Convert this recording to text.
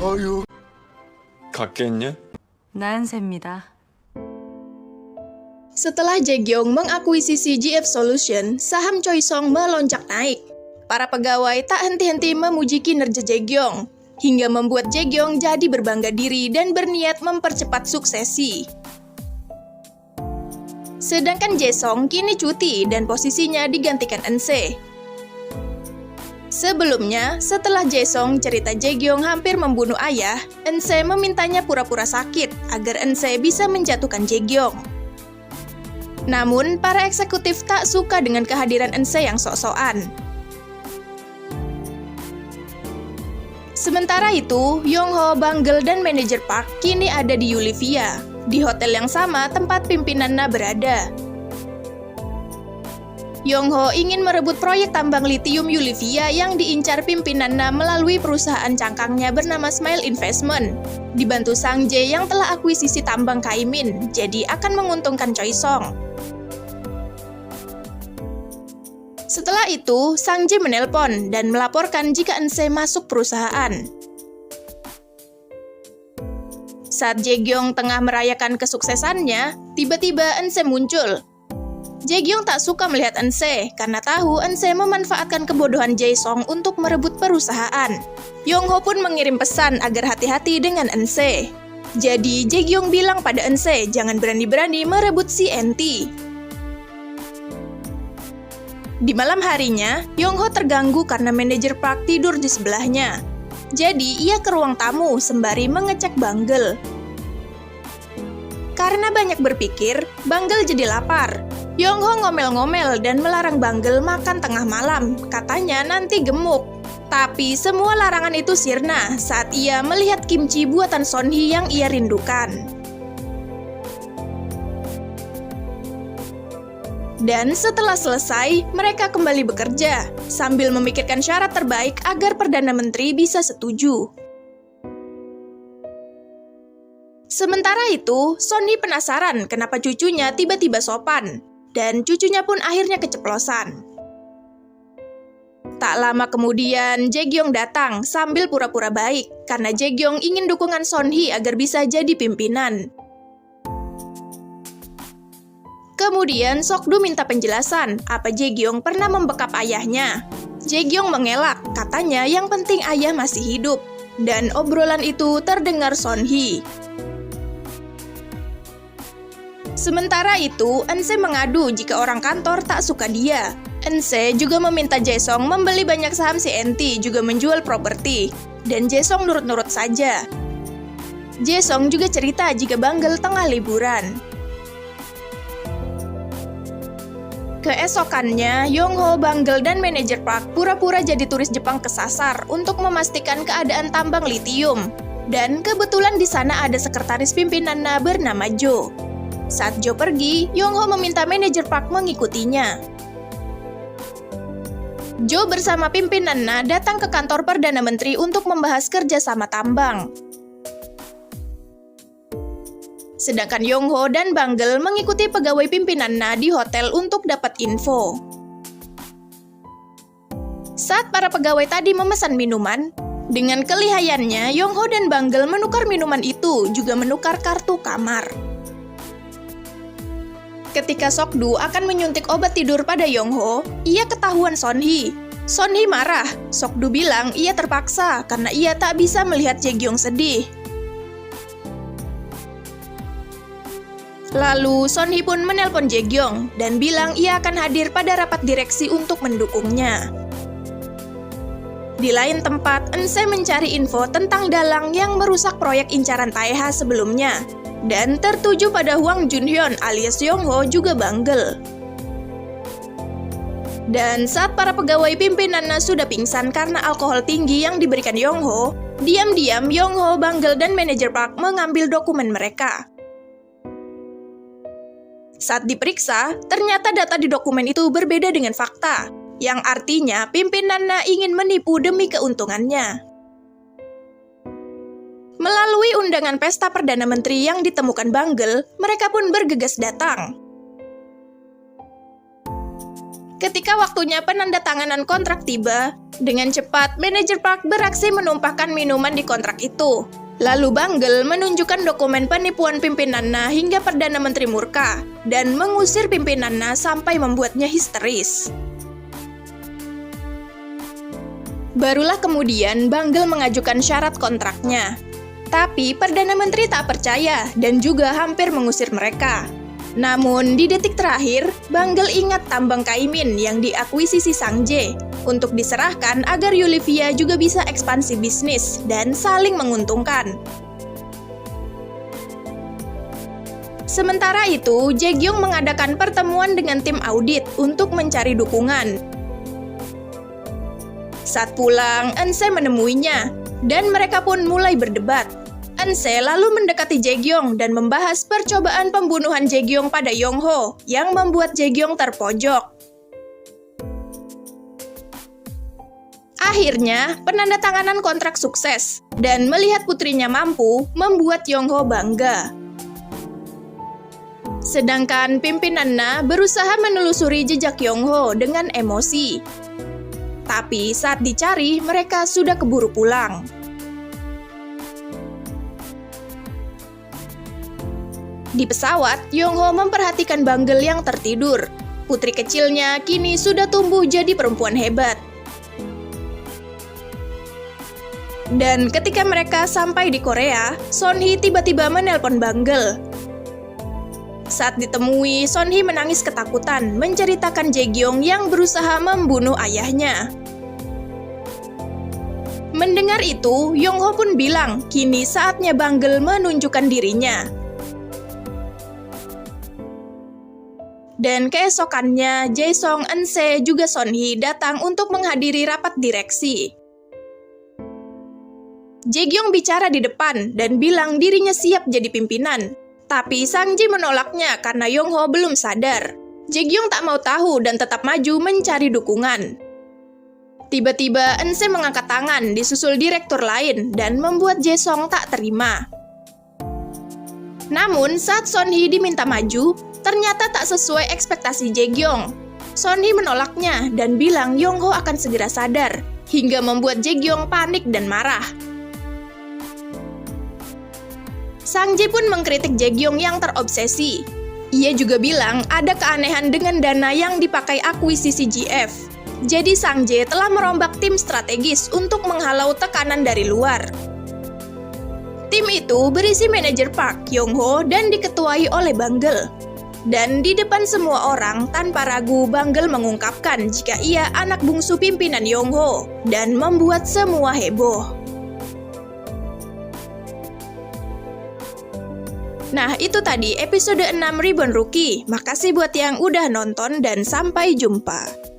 어휴. 갔겠냐? 나은세입니다. Setelah Jae-gyong mengakuisisi GF Solution, saham Choi Song melonjak naik. Para pegawai tak henti-henti memuji kinerja Jae-gyong, hingga membuat Jae-gyong jadi berbangga diri dan berniat mempercepat suksesi. Sedangkan Jae-song kini cuti dan posisinya digantikan Eun-se. Sebelumnya, setelah Jae-song cerita Jae-gyong hampir membunuh ayah, Eun-se memintanya pura-pura sakit agar Eun-se bisa menjatuhkan Jae-gyong. Namun, para eksekutif tak suka dengan kehadiran Eun-se yang sok-sokan. Sementara itu, Yong-ho, Bang-geul, dan manajer Park kini ada di Yulivia, di hotel yang sama tempat pimpinan Na berada. Yong-ho ingin merebut proyek tambang litium Yulivia yang diincar pimpinan Na melalui perusahaan cangkangnya bernama Smile Investment, dibantu Sang Jae yang telah akuisisi tambang Kaimin, jadi akan menguntungkan Choi Song. Setelah itu, Sang Jae menelpon dan melaporkan jika Eun-se masuk perusahaan. Saat Jae-gyong tengah merayakan kesuksesannya, tiba-tiba Eun-se muncul. Jae-gyong tak suka melihat Eun-se karena tahu Eun-se memanfaatkan kebodohan Jae-song untuk merebut perusahaan. Yong-ho pun mengirim pesan agar hati-hati dengan Eun-se. Jadi, Jae-gyong bilang pada Eun-se jangan berani-berani merebut si NT. Di malam harinya, Yong-ho terganggu karena manajer Park tidur di sebelahnya. Jadi, ia ke ruang tamu sembari mengecek Bang-geul. Karena banyak berpikir, Bang-geul jadi lapar. Yong-ho ngomel-ngomel dan melarang Bang-geul makan tengah malam, katanya nanti gemuk. Tapi semua larangan itu sirna saat ia melihat kimchi buatan Son-hee yang ia rindukan. Dan setelah selesai, mereka kembali bekerja, sambil memikirkan syarat terbaik agar Perdana Menteri bisa setuju. Sementara itu, Son-hee penasaran kenapa cucunya tiba-tiba sopan, dan cucunya pun akhirnya keceplosan. Tak lama kemudian, Jae-gyong datang sambil pura-pura baik, karena Jae-gyong ingin dukungan Son-hee agar bisa jadi pimpinan. Kemudian Sok-du minta penjelasan apa Jae-gyong pernah membekap ayahnya. Jae-gyong mengelak, katanya yang penting ayah masih hidup. Dan obrolan itu terdengar Son-hee. Sementara itu, Eun-se mengadu jika orang kantor tak suka dia. Eun-se juga meminta Jae-song membeli banyak saham si NT juga menjual properti. Dan Jae-song nurut-nurut saja. Jae-song juga cerita jika Bang-geul tengah liburan. Keesokannya, Yong-ho, Bang-geul, dan manajer Park pura-pura jadi turis Jepang kesasar untuk memastikan keadaan tambang litium. Dan kebetulan di sana ada sekretaris pimpinan Na bernama Jo. Saat Jo pergi, Yong-ho meminta manajer Park mengikutinya. Jo bersama pimpinan Na datang ke kantor Perdana Menteri untuk membahas kerjasama tambang. Sedangkan Yong-ho dan Bang-geul mengikuti pegawai pimpinan Na di hotel untuk dapat info. Saat para pegawai tadi memesan minuman, dengan kelihayannya Yong-ho dan Bang-geul menukar minuman itu juga menukar kartu kamar. Ketika Sok-du akan menyuntik obat tidur pada Yong-ho, ia ketahuan Son-hee. Son-hee marah. Sok-du bilang ia terpaksa karena ia tak bisa melihat Jae-gyong sedih. Lalu, Son-hee pun menelpon Jae-gyong dan bilang ia akan hadir pada rapat direksi untuk mendukungnya. Di lain tempat, Eun-se mencari info tentang dalang yang merusak proyek incaran Taeha sebelumnya, dan tertuju pada Hwang Junhyun alias Yong-ho juga Bang-geul. Dan saat para pegawai pimpinan Na sudah pingsan karena alkohol tinggi yang diberikan Yong-ho, diam-diam Yong-ho, Bang-geul, dan manajer Park mengambil dokumen mereka. Saat diperiksa, ternyata data di dokumen itu berbeda dengan fakta, yang artinya pimpinan Na ingin menipu demi keuntungannya. Melalui undangan pesta Perdana Menteri yang ditemukan Bang-geul, mereka pun bergegas datang. Ketika waktunya penandatanganan kontrak tiba, dengan cepat manajer Park beraksi menumpahkan minuman di kontrak itu. Lalu Bangle menunjukkan dokumen penipuan pimpinannya hingga Perdana Menteri murka dan mengusir pimpinannya sampai membuatnya histeris. Barulah kemudian Bangle mengajukan syarat kontraknya. Tapi Perdana Menteri tak percaya dan juga hampir mengusir mereka. Namun, di detik terakhir, Bangle ingat tambang Kaimin yang diakuisisi Sang Jae untuk diserahkan agar Yulivia juga bisa ekspansi bisnis dan saling menguntungkan. Sementara itu, Jae-gyung mengadakan pertemuan dengan tim audit untuk mencari dukungan. Saat pulang, Eun-se menemuinya, dan mereka pun mulai berdebat. Eun-se lalu mendekati Jae-gyung dan membahas percobaan pembunuhan Jae-gyung pada Yong-ho yang membuat Jae-gyung terpojok. Akhirnya, penandatanganan kontrak sukses, dan melihat putrinya mampu membuat Yong-ho bangga. Sedangkan pimpinannya berusaha menelusuri jejak Yong-ho dengan emosi. Tapi saat dicari, mereka sudah keburu pulang. Di pesawat, Yong-ho memperhatikan Bangle yang tertidur. Putri kecilnya kini sudah tumbuh jadi perempuan hebat. Dan ketika mereka sampai di Korea, Son-hee tiba-tiba menelpon Bangle. Saat ditemui, Son-hee menangis ketakutan menceritakan Jae-gyung yang berusaha membunuh ayahnya. Mendengar itu, Yong-ho pun bilang kini saatnya Bangle menunjukkan dirinya. Dan keesokannya, Jae-sung, Eun-se, juga Son-hee datang untuk menghadiri rapat direksi. Jae-gyung bicara di depan dan bilang dirinya siap jadi pimpinan. Tapi Sang Jae menolaknya karena Yong-ho belum sadar. Jae-gyung tak mau tahu dan tetap maju mencari dukungan. Tiba-tiba Eun-se mengangkat tangan disusul direktur lain dan membuat Jae-sung tak terima. Namun saat Son-hee diminta maju, ternyata tak sesuai ekspektasi Jae-gyung. Son-hee menolaknya dan bilang Yong-ho akan segera sadar, hingga membuat Jae-gyung panik dan marah. Sang Jae pun mengkritik Jae-gyung yang terobsesi. Ia juga bilang ada keanehan dengan dana yang dipakai akuisisi GF. Jadi Sang Jae telah merombak tim strategis untuk menghalau tekanan dari luar. Tim itu berisi manajer Park, Yong-ho, dan diketuai oleh Bangle. Dan di depan semua orang, tanpa ragu Bangle mengungkapkan jika ia anak bungsu pimpinan Yong-ho, dan membuat semua heboh. Nah, itu tadi episode 6 Reborn Rookie. Makasih buat yang udah nonton dan sampai jumpa.